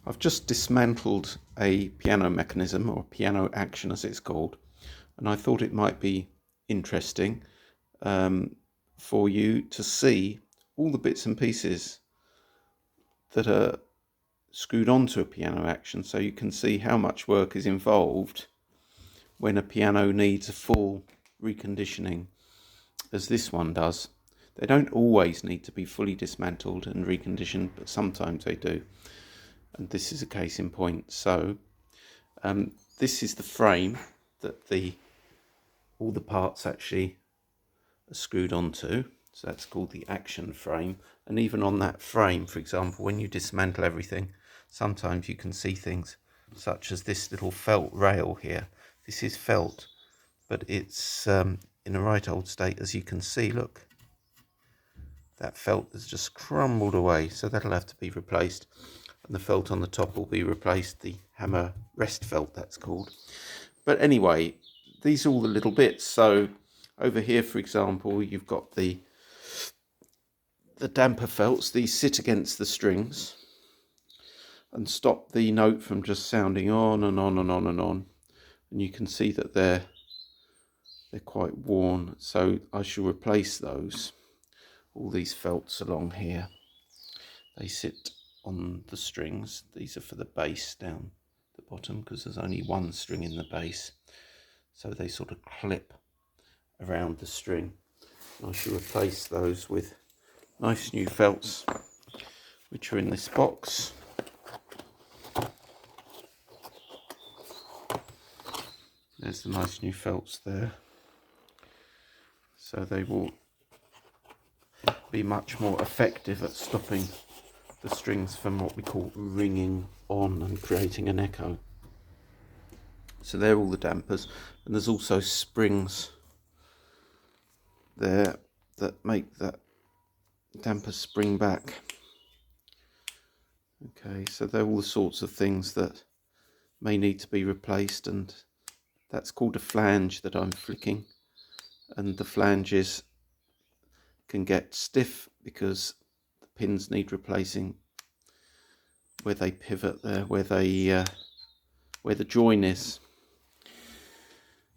I've just dismantled a piano mechanism, or piano action as it's called, and I thought it might be interesting for you to see all the bits and pieces that are screwed onto a piano action, so you can see how much work is involved when a piano needs a full reconditioning, as this one does. They don't always need to be fully dismantled and reconditioned, but sometimes they do. And this is a case in point. So this is the frame that all the parts actually are screwed onto. So that's called the action frame. And even on that frame, for example, when you dismantle everything, sometimes you can see things such as this little felt rail here. This is felt, but it's in a right old state, as you can see. Look, that felt has just crumbled away, so that'll have to be replaced. And the felt on the top will be replaced, the hammer rest felt that's called. But anyway, these are all the little bits. So over here, for example, you've got the damper felts. These sit against the strings and stop the note from just sounding on and on and on and on. And you can see that they're quite worn, so I shall replace those. All these felts along here, they sit on the strings. These are for the bass down the bottom, because there's only one string in the bass, so they sort of clip around the string. I shall replace those with nice new felts, which are in this box. There's the nice new felts there, so they will be much more effective at stopping the strings from what we call ringing on and creating an echo. So they're all the dampers, and there's also springs there that make that damper spring back. Okay, so they're all the sorts of things that may need to be replaced, and that's called a flange that I'm flicking, and the flanges can get stiff because the pins need replacing where they pivot there, where the join is.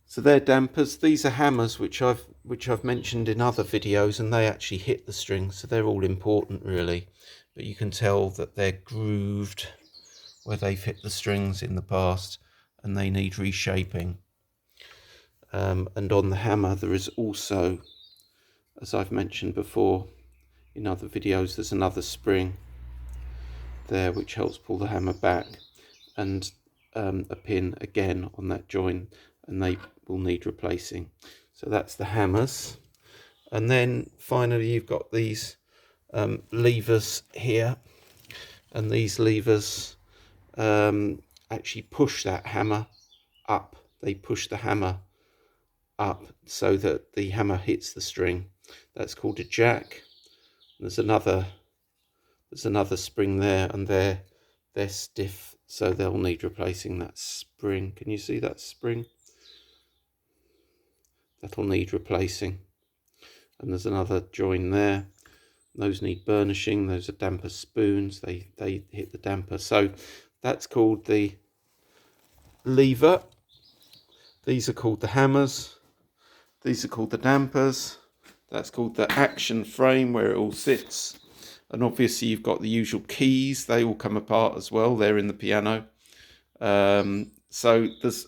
So they're dampers. These are hammers, which I've mentioned in other videos, and they actually hit the strings, so they're all important really. But you can tell that they're grooved where they've hit the strings in the past, and they need reshaping. And on the hammer there is also, as I've mentioned before in other videos, there's another spring there which helps pull the hammer back, and a pin again on that joint, and they will need replacing. So that's the hammers. And then finally you've got these levers here, and these levers actually push that hammer up. They push the hammer up so that the hammer hits the string. That's called a jack. There's another spring there, and they're stiff, so they'll need replacing. That spring, can you see that spring? That'll need replacing. And there's another join there. Those need burnishing. Those are damper spoons. They hit the damper. So that's called the lever. These are called the hammers. These are called the dampers. That's called the action frame, where it all sits. And obviously you've got the usual keys. They all come apart as well. They're in the piano. So there's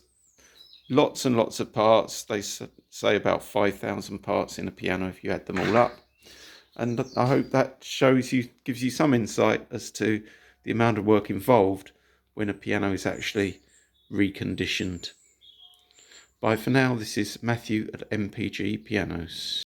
lots and lots of parts. They say about 5,000 parts in a piano if you add them all up. And I hope that gives you some insight as to the amount of work involved when a piano is actually reconditioned. Bye for now. This is Matthew at MPG Pianos.